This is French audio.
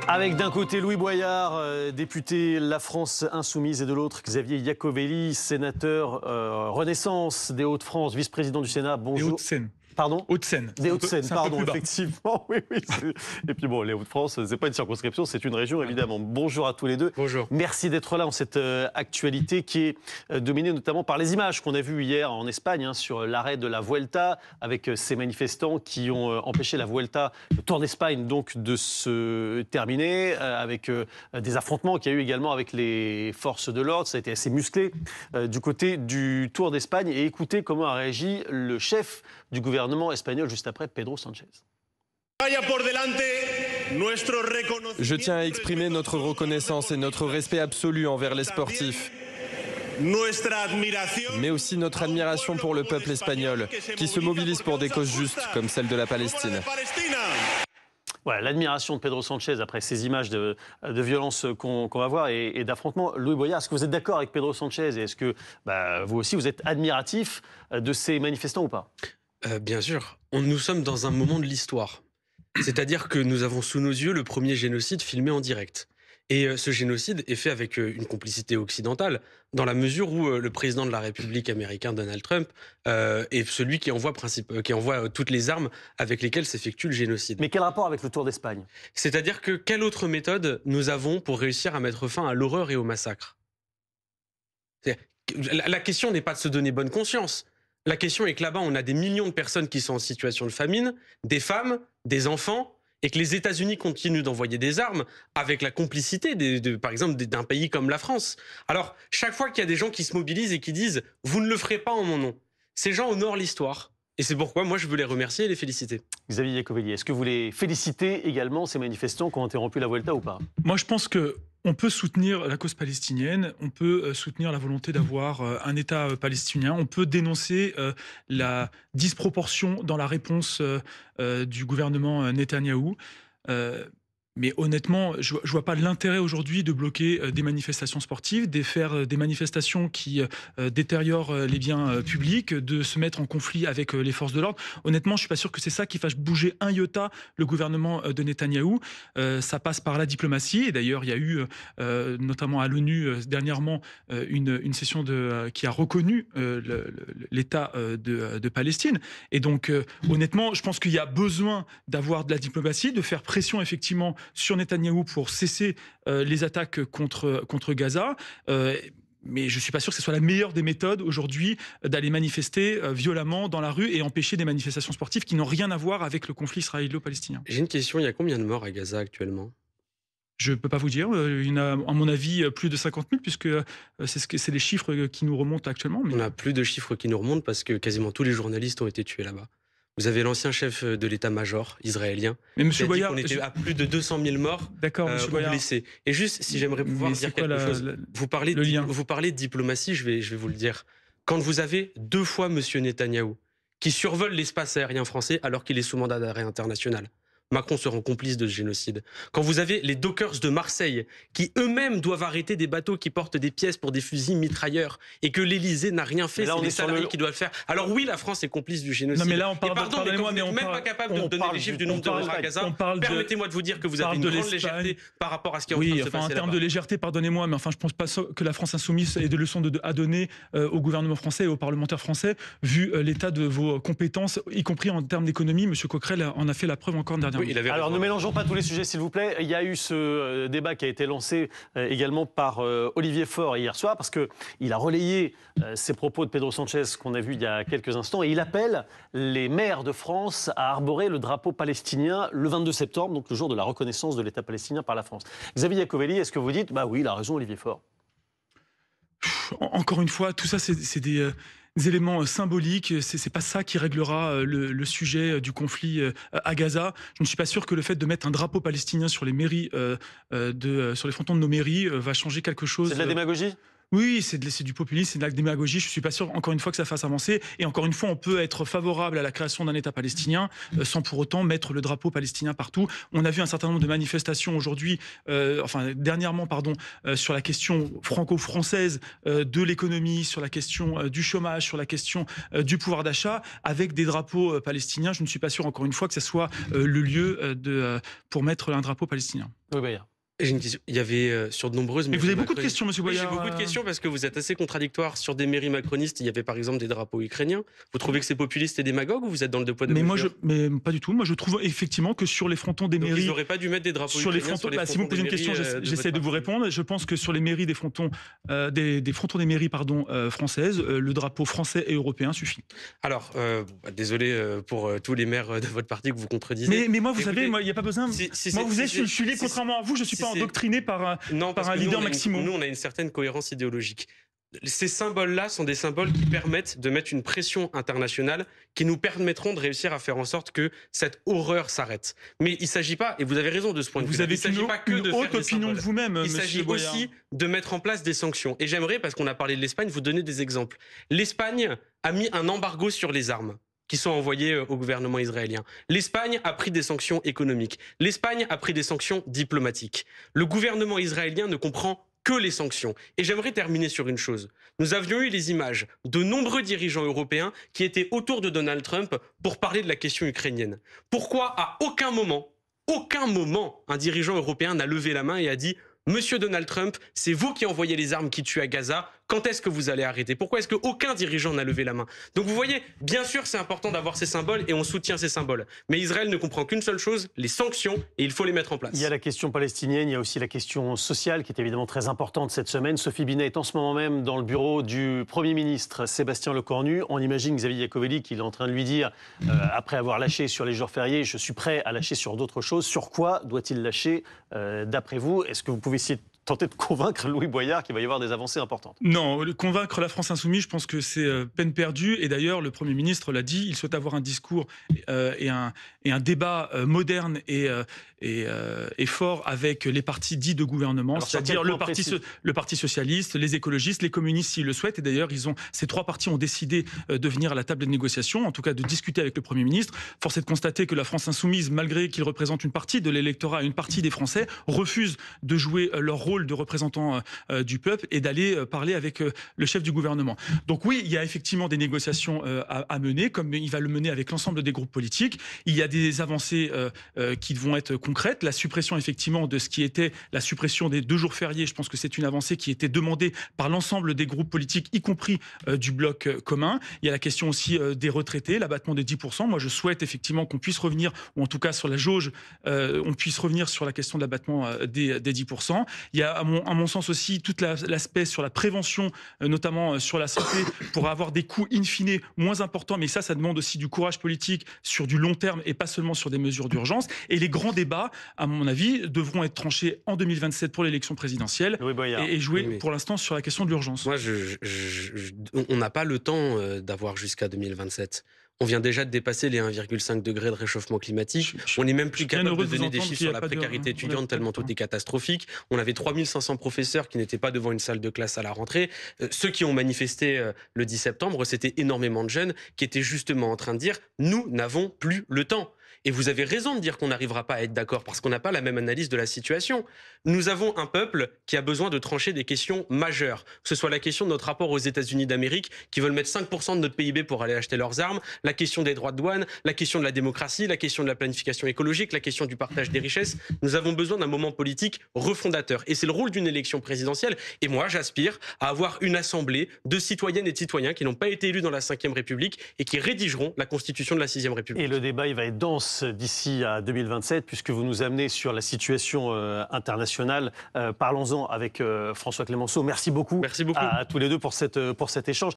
Avec d'un côté Louis Boyard, député La France Insoumise, et de l'autre Xavier Iacovelli, sénateur Renaissance des Hauts-de-France, vice-président du Sénat. Bonjour. Des Hauts-de-Seine. Pardon ? Hauts-de-Seine. Des Hauts-de-Seine, pardon, effectivement. Oui. Et puis bon, les Hauts-de-France, c'est pas une circonscription, c'est une région, évidemment. Bonjour à tous les deux. Bonjour. Merci d'être là dans cette actualité qui est dominée notamment par les images qu'on a vues hier en Espagne, sur l'arrêt de la Vuelta, avec ces manifestants qui ont empêché la Vuelta, le Tour d'Espagne, donc, de se terminer, avec des affrontements qu'il y a eu également avec les forces de l'ordre. Ça a été assez musclé du côté du Tour d'Espagne. Et écoutez comment a réagi le chef du gouvernement espagnol juste après, Pedro Sánchez. Je tiens à exprimer notre reconnaissance et notre respect absolu envers les sportifs, mais aussi notre admiration pour le peuple espagnol, qui se mobilise pour des causes justes, comme celle de la Palestine. Voilà, l'admiration de Pedro Sánchez après ces images de violence qu'on va voir et d'affrontements. Louis Boyard, est-ce que vous êtes d'accord avec Pedro Sánchez et est-ce que vous aussi vous êtes admiratif de ces manifestants ou pas ? Bien sûr, nous sommes dans un moment de l'histoire. C'est-à-dire que nous avons sous nos yeux le premier génocide filmé en direct. Et ce génocide est fait avec une complicité occidentale, dans la mesure où le président de la République américain, Donald Trump, est celui qui envoie toutes les armes avec lesquelles s'effectue le génocide. Mais quel rapport avec le Tour d'Espagne ? C'est-à-dire que quelle autre méthode nous avons pour réussir à mettre fin à l'horreur et au massacre ? La question n'est pas de se donner bonne conscience. La question est que là-bas, on a des millions de personnes qui sont en situation de famine, des femmes, des enfants, et que les États-Unis continuent d'envoyer des armes avec la complicité, par exemple, d'un pays comme la France. Alors, chaque fois qu'il y a des gens qui se mobilisent et qui disent « vous ne le ferez pas en mon nom », ces gens honorent l'histoire. Et c'est pourquoi moi, je veux les remercier et les féliciter. Xavier Iacovelli, est-ce que vous les félicitez également, ces manifestants qui ont interrompu la Vuelta ou pas ? Moi, je pense qu'on peut soutenir la cause palestinienne, on peut soutenir la volonté d'avoir un État palestinien, on peut dénoncer la disproportion dans la réponse du gouvernement Netanyahou. Mais honnêtement, je vois pas l'intérêt aujourd'hui de bloquer des manifestations sportives, de faire des manifestations qui détériorent les biens publics, de se mettre en conflit avec les forces de l'ordre. Honnêtement, je suis pas sûr que c'est ça qui fasse bouger un iota le gouvernement de Netanyahou. Ça passe par la diplomatie. Et d'ailleurs, il y a eu, notamment à l'ONU dernièrement, une session qui a reconnu l'État de Palestine. Et donc, honnêtement, je pense qu'il y a besoin d'avoir de la diplomatie, de faire pression effectivement sur Netanyahou pour cesser les attaques contre Gaza. Mais je ne suis pas sûr que ce soit la meilleure des méthodes aujourd'hui d'aller manifester violemment dans la rue et empêcher des manifestations sportives qui n'ont rien à voir avec le conflit israélo-palestinien. J'ai une question, il y a combien de morts à Gaza actuellement ? Je ne peux pas vous dire. Il y en a, à mon avis, plus de 50 000, puisque c'est les chiffres qui nous remontent actuellement. Mais... On a plus de chiffres qui nous remontent parce que quasiment tous les journalistes ont été tués là-bas. Vous avez l'ancien chef de l'état-major israélien qui a dit qu'on était à plus de 200 000 morts ou blessés. Et juste, si j'aimerais pouvoir dire quelque chose, vous parlez de diplomatie, je vais vous le dire. Quand vous avez deux fois M. Netanyahou qui survole l'espace aérien français alors qu'il est sous mandat d'arrêt international, Macron se rend complice de ce génocide. Quand vous avez les dockers de Marseille qui eux-mêmes doivent arrêter des bateaux qui portent des pièces pour des fusils mitrailleurs et que l'Élysée n'a rien fait, c'est les salariés qui doivent le faire. Alors oui, la France est complice du génocide. Non mais là on parle pardonnez-moi, mais on n'est même pas capable de donner les chiffres du nombre de morts à Gaza. Permettez-moi de vous dire que vous avez une grande légèreté par rapport à ce qui est en train de se passer en termes de légèreté, pardonnez-moi, mais enfin je pense pas que la France insoumise ait des leçons à donner au gouvernement français et aux parlementaires français, vu l'état de vos compétences, y compris en termes d'économie. Monsieur Coquerel en a fait la preuve encore dernièrement. Oui, alors ne mélangeons pas tous les sujets s'il vous plaît. Il y a eu ce débat qui a été lancé également par Olivier Faure hier soir parce qu'il a relayé ces propos de Pedro Sánchez qu'on a vu il y a quelques instants et il appelle les maires de France à arborer le drapeau palestinien le 22 septembre, donc le jour de la reconnaissance de l'État palestinien par la France. Xavier Iacovelli, est-ce que vous dites oui, il a raison Olivier Faure ? Encore une fois, tout ça c'est des éléments symboliques, c'est pas ça qui réglera le sujet du conflit à Gaza. Je ne suis pas sûr que le fait de mettre un drapeau palestinien sur les mairies, sur les frontons de nos mairies, va changer quelque chose. C'est de la démagogie ? Oui, c'est du populisme, c'est de la démagogie. Je ne suis pas sûr, encore une fois, que ça fasse avancer. Et encore une fois, on peut être favorable à la création d'un État palestinien sans pour autant mettre le drapeau palestinien partout. On a vu un certain nombre de manifestations aujourd'hui, dernièrement, sur la question franco-française de l'économie, sur la question du chômage, sur la question du pouvoir d'achat, avec des drapeaux palestiniens. Je ne suis pas sûr, encore une fois, que ce soit le lieu pour mettre un drapeau palestinien. Oui, Bayard. J'ai une question. Il y avait sur de nombreuses... Mais vous avez beaucoup de questions, monsieur Boyard. J'ai beaucoup de questions parce que vous êtes assez contradictoire. Sur des mairies macronistes, il y avait par exemple des drapeaux ukrainiens. Vous trouvez que c'est populiste et démagogue ou vous êtes dans le deux poids deux mesures? Mais pas du tout. Moi, je trouve effectivement que sur les frontons des mairies... Ils n'auraient pas dû mettre des drapeaux sur ukrainiens les frontons, si vous me posez une question, j'essaie de vous répondre. Je pense que sur les mairies des frontons des mairies françaises, le drapeau français et européen suffit. Alors, désolé pour tous les maires de votre parti que vous contredisez. Mais moi, vous savez, il n'y a pas besoin... Moi, je suis libre, contrairement à vous, je ne suis pas endoctriné par un leader Maximo. Nous, on a une certaine cohérence idéologique. Ces symboles-là sont des symboles qui permettent de mettre une pression internationale qui nous permettront de réussir à faire en sorte que cette horreur s'arrête. Mais il ne s'agit pas, et vous avez raison de ce point de vue, vous avez il ne s'agit pas que de haute faire opinion de vous-même, il s'agit aussi de mettre en place des sanctions. Et j'aimerais, parce qu'on a parlé de l'Espagne, vous donner des exemples. L'Espagne a mis un embargo sur les armes qui sont envoyés au gouvernement israélien. L'Espagne a pris des sanctions économiques. L'Espagne a pris des sanctions diplomatiques. Le gouvernement israélien ne comprend que les sanctions. Et j'aimerais terminer sur une chose. Nous avions eu les images de nombreux dirigeants européens qui étaient autour de Donald Trump pour parler de la question ukrainienne. Pourquoi à aucun moment, un dirigeant européen n'a levé la main et a dit « Monsieur Donald Trump, c'est vous qui envoyez les armes qui tuent à Gaza. Quand est-ce que vous allez arrêter ?» Pourquoi est-ce qu'aucun dirigeant n'a levé la main? Donc vous voyez, bien sûr, c'est important d'avoir ces symboles et on soutient ces symboles. Mais Israël ne comprend qu'une seule chose, les sanctions, et il faut les mettre en place. Il y a la question palestinienne, il y a aussi la question sociale qui est évidemment très importante cette semaine. Sophie Binet est en ce moment même dans le bureau du Premier ministre Sébastien Lecornu. On imagine Xavier Iacovelli qu'il est en train de lui dire, après avoir lâché sur les jours fériés, je suis prêt à lâcher sur d'autres choses. Sur quoi doit-il lâcher d'après vous? Est-ce que vous pouvez essayer de tenter de convaincre Louis Boyard qu'il va y avoir des avancées importantes? Non, convaincre la France insoumise, je pense que c'est peine perdue. Et d'ailleurs, le Premier ministre l'a dit, il souhaite avoir un discours et un débat moderne et fort avec les partis dits de gouvernement, c'est-à-dire le Parti socialiste, les écologistes, les communistes s'ils le souhaitent. Et d'ailleurs, ces trois partis ont décidé de venir à la table de négociation, en tout cas de discuter avec le Premier ministre. Force est de constater que la France insoumise, malgré qu'il représente une partie de l'électorat et une partie des Français, refuse de jouer leur rôle de représentants du peuple et d'aller parler avec le chef du gouvernement. Donc oui, il y a effectivement des négociations à mener, comme il va le mener avec l'ensemble des groupes politiques. Il y a des avancées qui vont être concrètes. La suppression effectivement de ce qui était la suppression des 2 jours fériés, je pense que c'est une avancée qui était demandée par l'ensemble des groupes politiques, y compris du bloc commun. Il y a la question aussi des retraités, l'abattement des 10%. Moi, je souhaite effectivement qu'on puisse revenir, ou en tout cas sur la jauge, on puisse revenir sur la question de l'abattement des 10%. Il y a à mon sens aussi tout l'aspect sur la prévention, notamment sur la santé, pour avoir des coûts in fine moins importants, mais ça demande aussi du courage politique sur du long terme et pas seulement sur des mesures d'urgence. Et les grands débats, à mon avis, devront être tranchés en 2027 pour l'élection présidentielle et jouer pour l'instant sur la question de l'urgence. Moi, on n'a pas le temps d'avoir jusqu'à 2027. On vient déjà de dépasser les 1,5 degrés de réchauffement climatique. On n'est même plus capable de donner des chiffres sur la précarité étudiante tellement tout est catastrophique. On avait 3500 professeurs qui n'étaient pas devant une salle de classe à la rentrée. Ceux qui ont manifesté le 10 septembre, c'était énormément de jeunes qui étaient justement en train de dire « nous n'avons plus le temps ». Et vous avez raison de dire qu'on n'arrivera pas à être d'accord parce qu'on n'a pas la même analyse de la situation. Nous avons un peuple qui a besoin de trancher des questions majeures. Que ce soit la question de notre rapport aux États-Unis d'Amérique qui veulent mettre 5% de notre PIB pour aller acheter leurs armes, la question des droits de douane, la question de la démocratie, la question de la planification écologique, la question du partage des richesses. Nous avons besoin d'un moment politique refondateur. Et c'est le rôle d'une élection présidentielle. Et moi, j'aspire à avoir une assemblée de citoyennes et de citoyens qui n'ont pas été élus dans la Ve République et qui rédigeront la constitution de la VIe République. Et le débat, il va être dense d'ici à 2027, puisque vous nous amenez sur la situation internationale. Parlons-en avec François Clemenceau. Merci beaucoup à tous les deux pour cet échange.